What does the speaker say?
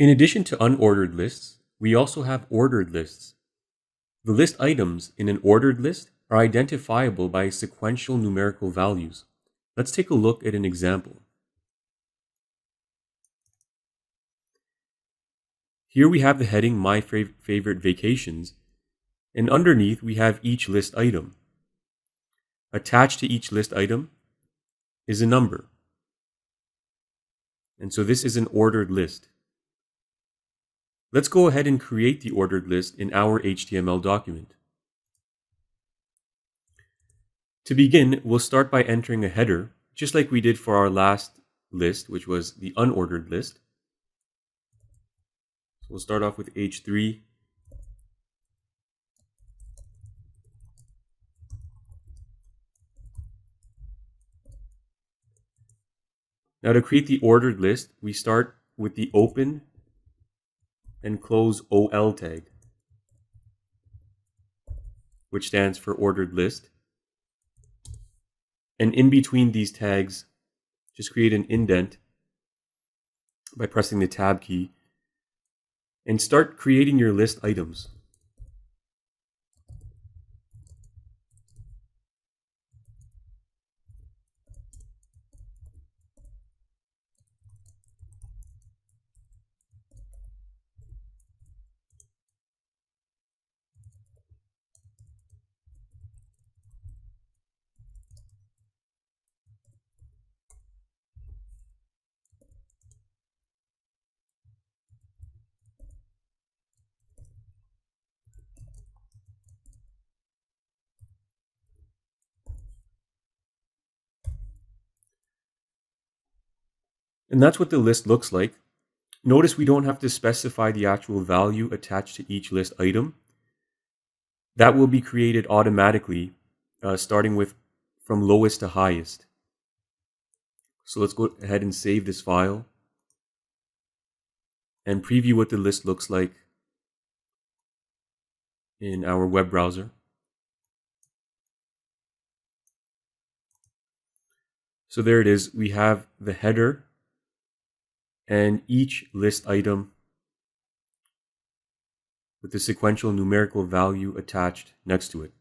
In addition to unordered lists, we also have ordered lists. The list items in an ordered list are identifiable by sequential numerical values. Let's take a look at an example. Here we have the heading My Favorite Vacations, and underneath we have each list item. Attached to each list item is a number. And so this is an ordered list. Let's go ahead and create the ordered list in our HTML document. To begin, we'll start by entering a header, just like we did for our last list, which was the unordered list. So we'll start off with H3. Now to create the ordered list, we start with the open and close OL tag, which stands for ordered list. And in between these tags, just create an indent by pressing the tab key and start creating your list items. And that's what the list looks like. Notice we don't have to specify the actual value attached to each list item. That will be created automatically, starting with from lowest to highest. So let's go ahead and save this file and preview what the list looks like in our web browser. So there it is. We have the header and each list item with the sequential numerical value attached next to it.